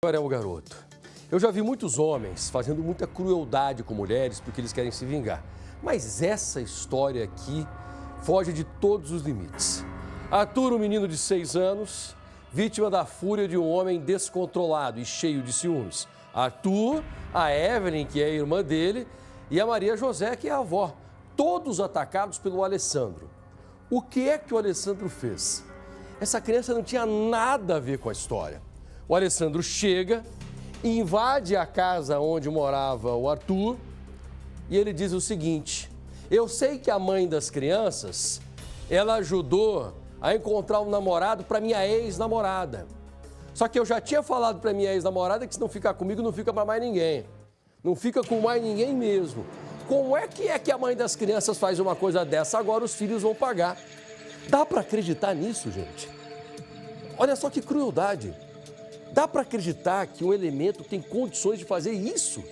Agora é o garoto. Eu já vi muitos homens fazendo muita crueldade com mulheres porque eles querem se vingar. Mas essa história aqui foge de todos os limites. Arthur, um menino de 6 anos, vítima da fúria de um homem descontrolado e cheio de ciúmes. Arthur, a Evelyn, que é a irmã dele, e a Maria José, que é a avó. Todos atacados pelo Alessandro. O que é que o Alessandro fez? Essa criança não tinha nada a ver com a história. O Alessandro chega, invade a casa onde morava o Arthur e ele diz o seguinte: eu sei que a mãe das crianças, ela ajudou a encontrar um namorado para minha ex-namorada. Só que eu já tinha falado para minha ex-namorada que se não ficar comigo, não fica para mais ninguém. Não fica com mais ninguém mesmo. Como é que a mãe das crianças faz uma coisa dessa? Agora os filhos vão pagar. Dá para acreditar nisso, gente? Olha só que crueldade. Dá para acreditar que um elemento tem condições de fazer isso?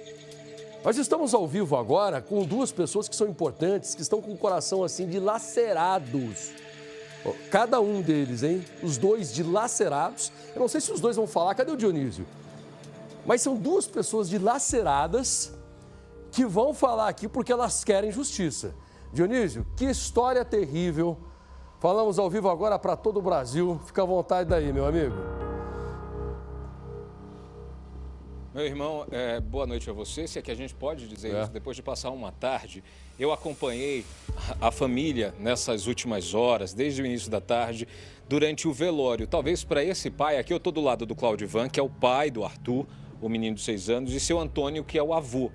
Nós estamos ao vivo agora com duas pessoas que são importantes, que estão com o coração assim dilacerados. Cada um deles, hein? Os dois dilacerados. Eu não sei se os dois vão falar, cadê o Dionísio? Mas são duas pessoas dilaceradas que vão falar aqui porque elas querem justiça. Dionísio, que história terrível. Falamos ao vivo agora para todo o Brasil. Fica à vontade daí, meu amigo. Meu irmão, boa noite a você, se é que a gente pode dizer isso, depois de passar uma tarde, eu acompanhei a família nessas últimas horas, desde o início da tarde, durante o velório. Talvez para esse pai, aqui eu estou do lado do Claudivan, que é o pai do Arthur, o menino de 6 anos, e seu Antônio, que é o avô.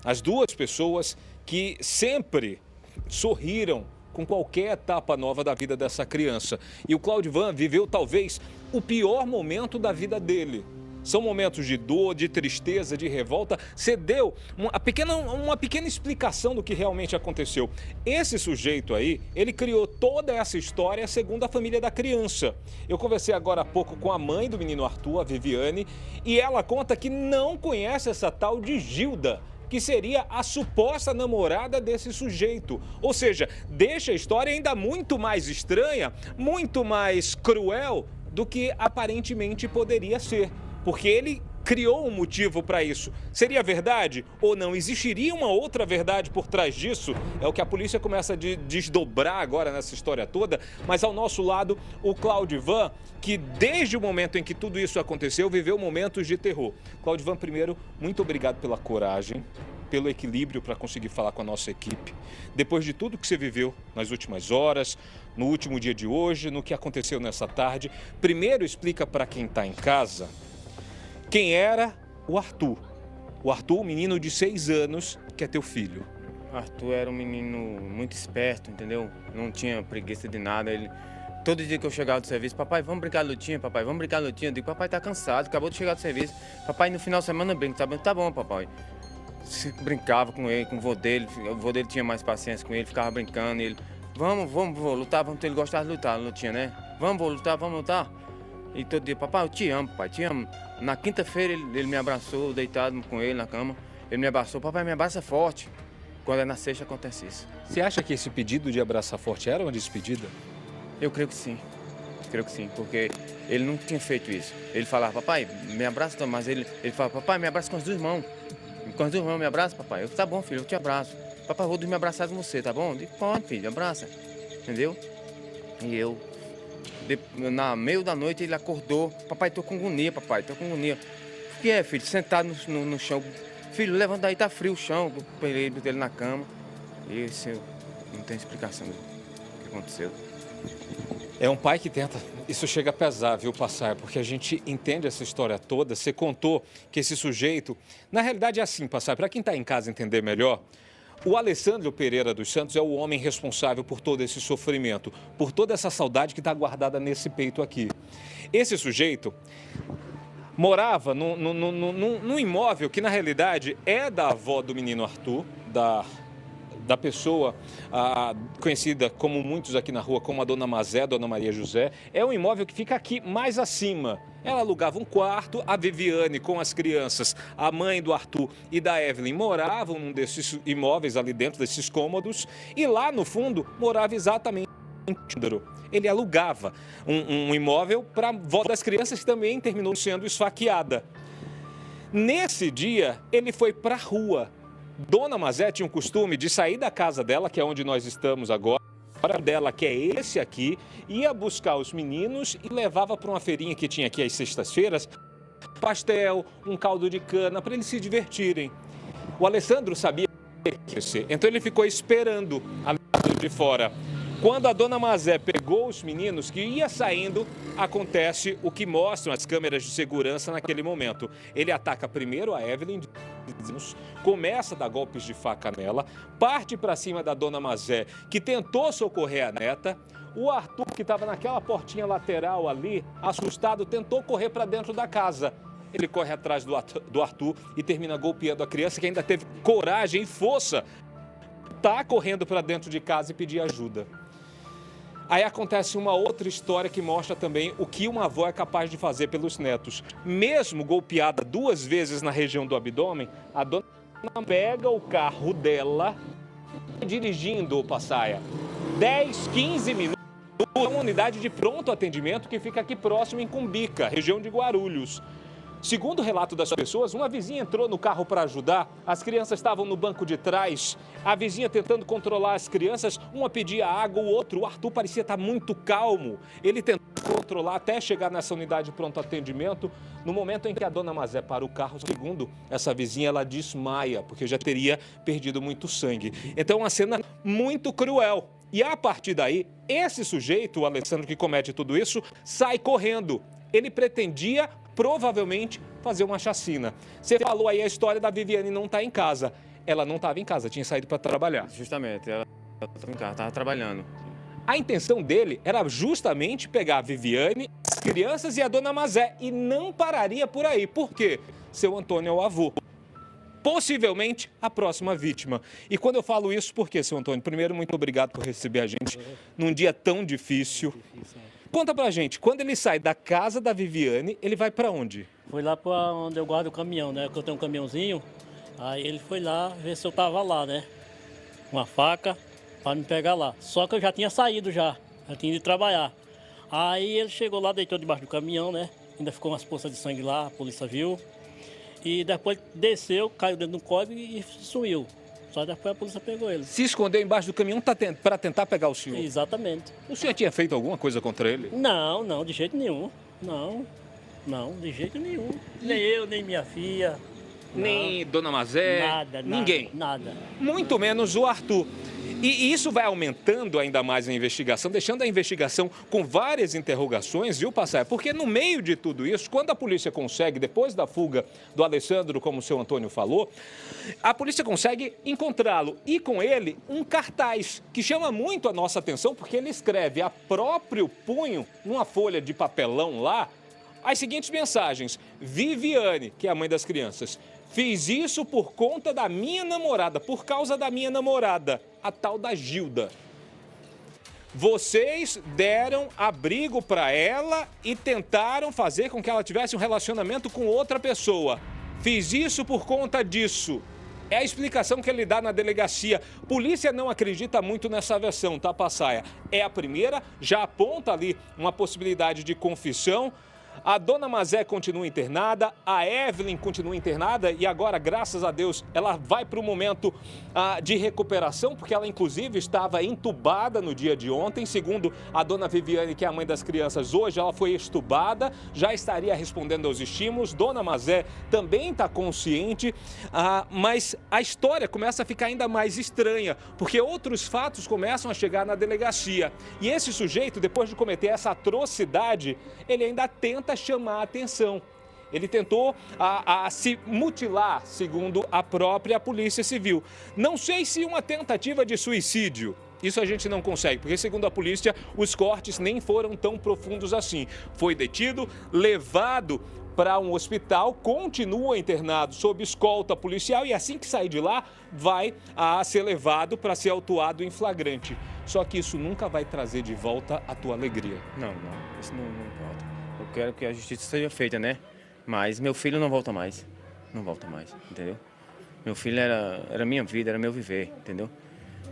As duas pessoas que sempre sorriram com qualquer etapa nova da vida dessa criança. E o Claudivan viveu talvez o pior momento da vida dele. São momentos de dor, de tristeza, de revolta. Você deu uma pequena explicação do que realmente aconteceu. Esse sujeito aí, ele criou toda essa história segundo a família da criança. Eu conversei agora há pouco com a mãe do menino Arthur, a Viviane, e ela conta que não conhece essa tal de Gilda, que seria a suposta namorada desse sujeito. Ou seja, deixa a história ainda muito mais estranha, muito mais cruel do que aparentemente poderia ser. Porque ele criou um motivo para isso. Seria verdade ou não? Existiria uma outra verdade por trás disso? É o que a polícia começa a desdobrar agora nessa história toda. Mas ao nosso lado, o Claudivan, que desde o momento em que tudo isso aconteceu, viveu momentos de terror. Claudivan, primeiro, muito obrigado pela coragem, pelo equilíbrio para conseguir falar com a nossa equipe. Depois de tudo que você viveu nas últimas horas, no último dia de hoje, no que aconteceu nessa tarde, primeiro explica para quem está em casa quem era o Arthur. O Arthur, um menino de 6 anos, que é teu filho. Arthur era um menino muito esperto, entendeu? Não tinha preguiça de nada. Ele, todo dia que eu chegava do serviço, papai, vamos brincar de lutinha, papai, vamos brincar de lutinha. Eu digo, papai tá cansado, acabou de chegar do serviço. Papai, no final de semana brinca, tá bom, papai. Se brincava com ele, com o vô dele tinha mais paciência com ele, ficava brincando. Ele, vamos, vô, lutar, vamos, ele gostava de lutar, lutinha, né? Vamos, vô, lutar, vamos lutar. E todo dia, papai, eu te amo, pai, te amo. Na quinta-feira ele me abraçou, deitado com ele na cama. Ele me abraçou, papai, me abraça forte. Quando é na sexta acontece isso. Você acha que esse pedido de abraçar forte era uma despedida? Eu creio que sim, porque ele não tinha feito isso. Ele falava, papai, me abraça, mas ele falava, papai, me abraça com as duas mãos. Com as duas mãos, me abraça, papai. Eu, tá bom, filho, eu te abraço. Papai, eu vou dormir abraçado com você, tá bom? Eu digo, pode, filho, abraça. Entendeu? E eu... Na meio da noite ele acordou, papai, tô com agonia, papai, tô com agonia. O que é, filho? Sentado no chão. Filho, levanta daí, tá frio o chão. Eu peguei ele na cama. E isso não tem explicação do que aconteceu. É um pai que tenta, isso chega a pesar, viu, Passar, porque a gente entende essa história toda. Você contou que esse sujeito, na realidade é assim, Passar, para quem está em casa entender melhor, o Alessandro Pereira dos Santos é o homem responsável por todo esse sofrimento, por toda essa saudade que está guardada nesse peito aqui. Esse sujeito morava num imóvel que, na realidade, é da avó do menino Arthur, da pessoa conhecida como muitos aqui na rua, como a Dona Mazé, Dona Maria José. É um imóvel que fica aqui mais acima. Ela alugava um quarto, a Viviane com as crianças, a mãe do Arthur e da Evelyn moravam num desses imóveis ali dentro desses cômodos e lá no fundo morava exatamente o Tíndaro. Ele alugava um imóvel para a avó das crianças que também terminou sendo esfaqueada. Nesse dia, ele foi para a rua. Dona Mazé tinha o costume de sair da casa dela, que é onde nós estamos agora, dela, que é esse aqui, ia buscar os meninos e levava para uma feirinha que tinha aqui às sextas-feiras, pastel, um caldo de cana, para eles se divertirem. O Alessandro sabia que ia ser, então ele ficou esperando ali de fora. Quando a Dona Mazé pegou os meninos que ia saindo, acontece o que mostram as câmeras de segurança naquele momento. Ele ataca primeiro a Evelyn, começa a dar golpes de faca nela, parte para cima da Dona Mazé, que tentou socorrer a neta. O Arthur, que estava naquela portinha lateral ali, assustado, tentou correr para dentro da casa. Ele corre atrás do Arthur e termina golpeando a criança, que ainda teve coragem e força. Tá correndo para dentro de casa e pedir ajuda. Aí acontece uma outra história que mostra também o que uma avó é capaz de fazer pelos netos. Mesmo golpeada 2 vezes na região do abdômen, a dona pega o carro dela, dirigindo o Passaia. 10, 15 minutos, uma unidade de pronto atendimento que fica aqui próximo em Cumbica, região de Guarulhos. Segundo o relato das pessoas, uma vizinha entrou no carro para ajudar, as crianças estavam no banco de trás, a vizinha tentando controlar as crianças, uma pedia água, o Arthur parecia estar muito calmo. Ele tentou controlar até chegar nessa unidade de pronto atendimento. No momento em que a Dona Mazé para o carro, segundo essa vizinha, ela desmaia, porque já teria perdido muito sangue. Então, uma cena muito cruel. E a partir daí, esse sujeito, o Alessandro, que comete tudo isso, sai correndo. Ele pretendia, provavelmente, fazer uma chacina. Você falou aí a história da Viviane não estar em casa. Ela não estava em casa, tinha saído para trabalhar. Justamente, ela estava em casa, estava trabalhando. A intenção dele era justamente pegar a Viviane, as crianças e a Dona Mazé. E não pararia por aí. Por quê? Seu Antônio é o avô. Possivelmente a próxima vítima. E quando eu falo isso, por quê, seu Antônio? Primeiro, muito obrigado por receber a gente num dia tão difícil. Conta pra gente, quando ele sai da casa da Viviane, ele vai pra onde? Foi lá pra onde eu guardo o caminhão, né? Que eu tenho um caminhãozinho. Aí ele foi lá ver se eu tava lá, né? Uma faca pra me pegar lá. Só que eu já tinha saído já tinha ido trabalhar. Aí ele chegou lá, deitou debaixo do caminhão, né? Ainda ficou umas poças de sangue lá, a polícia viu. E depois desceu, caiu dentro do córrego e sumiu. Só depois a polícia pegou ele. Se escondeu embaixo do caminhão para tentar pegar o senhor? Exatamente. O senhor tinha feito alguma coisa contra ele? Não, de jeito nenhum. Não, de jeito nenhum. Nem eu, nem minha filha. Nem Dona Mazé? Nada. Ninguém? Nada. Muito menos o Arthur. E isso vai aumentando ainda mais a investigação, deixando a investigação com várias interrogações, viu, Passaia? Porque no meio de tudo isso, quando a polícia consegue, depois da fuga do Alessandro, como o seu Antônio falou, a polícia consegue encontrá-lo e com ele um cartaz que chama muito a nossa atenção, porque ele escreve a próprio punho, numa folha de papelão lá, as seguintes mensagens: Viviane, que é a mãe das crianças, fiz isso por conta da minha namorada, por causa da minha namorada, a tal da Gilda. Vocês deram abrigo para ela e tentaram fazer com que ela tivesse um relacionamento com outra pessoa. Fiz isso por conta disso. É a explicação que ele dá na delegacia. Polícia não acredita muito nessa versão, tá, Passaia? É a primeira, já aponta ali uma possibilidade de confissão. A Dona Mazé continua internada, a Evelyn continua internada e agora, graças a Deus, ela vai para o momento de recuperação, porque ela, inclusive, estava entubada no dia de ontem. Segundo a Dona Viviane, que é a mãe das crianças, hoje ela foi extubada, já estaria respondendo aos estímulos. Dona Mazé também está consciente, mas a história começa a ficar ainda mais estranha, porque outros fatos começam a chegar na delegacia. E esse sujeito, depois de cometer essa atrocidade, ele ainda tenta chamar a atenção. Ele tentou se mutilar, segundo a própria Polícia Civil. Não sei se uma tentativa de suicídio. Isso a gente não consegue, porque segundo a polícia, os cortes nem foram tão profundos assim. Foi detido, levado para um hospital, continua internado sob escolta policial e assim que sair de lá, vai ser levado para ser autuado em flagrante. Só que isso nunca vai trazer de volta a tua alegria. Não, isso não importa. Eu quero que a justiça seja feita, né? Mas meu filho não volta mais. Não volta mais, entendeu? Meu filho era minha vida, era meu viver, entendeu?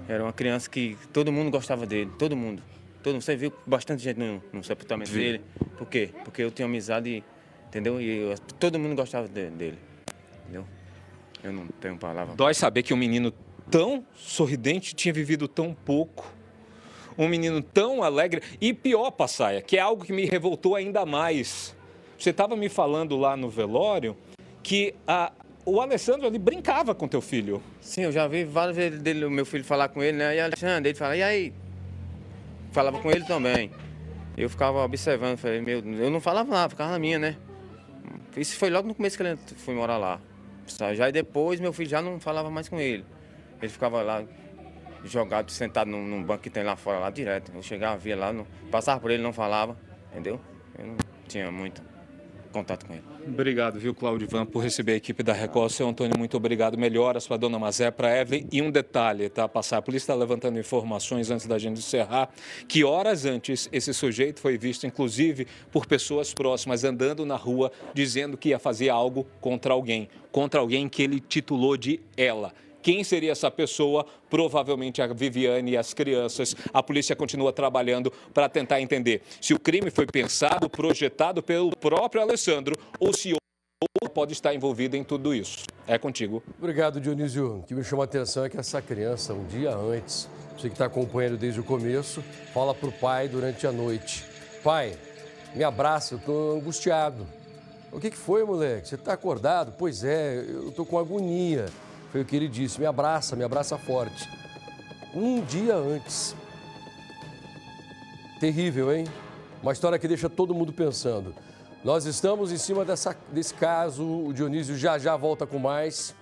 Era uma criança que todo mundo gostava dele, todo mundo. Você viu bastante gente no sepultamento dele. Por quê? Porque eu tinha amizade, entendeu? E todo mundo gostava dele. entendeu? Eu não tenho palavra. Dói saber que um menino tão sorridente tinha vivido tão pouco. Um menino tão alegre. E pior, Passaia, que é algo que me revoltou ainda mais. Você estava me falando lá no velório que o Alessandro, ele brincava com teu filho. Sim, eu já vi várias vezes o meu filho falar com ele, né? E Alexandre, ele fala, e aí? Falava com ele também. Eu ficava observando, falei, eu não falava nada, ficava na minha, né? Isso foi logo no começo que ele foi morar lá. Já depois, meu filho já não falava mais com ele. Ele ficava lá, jogado, sentado num banco que tem lá fora, lá direto. Eu chegava, via lá, passava por ele, não falava, entendeu? Eu não tinha muito contato com ele. Obrigado, viu, Claudivan, por receber a equipe da Record. Seu Antônio, muito obrigado. Melhoras para a dona Mazé, para a Evelyn. E um detalhe, tá, Passar? A polícia está levantando informações antes da gente encerrar, que horas antes esse sujeito foi visto, inclusive, por pessoas próximas, andando na rua, dizendo que ia fazer algo contra alguém que ele titulou de ela. Quem seria essa pessoa? Provavelmente a Viviane e as crianças. A polícia continua trabalhando para tentar entender se o crime foi pensado, projetado pelo próprio Alessandro ou se outro pode estar envolvido em tudo isso. É contigo. Obrigado, Dionísio. O que me chama a atenção é que essa criança, um dia antes, você que está acompanhando desde o começo, fala para o pai durante a noite: pai, me abraça, eu estou angustiado. O que foi, moleque? Você está acordado? Pois é, eu estou com agonia. Foi o que ele disse, me abraça forte. Um dia antes. Terrível, hein? Uma história que deixa todo mundo pensando. Nós estamos em cima desse caso, o Dionísio já volta com mais.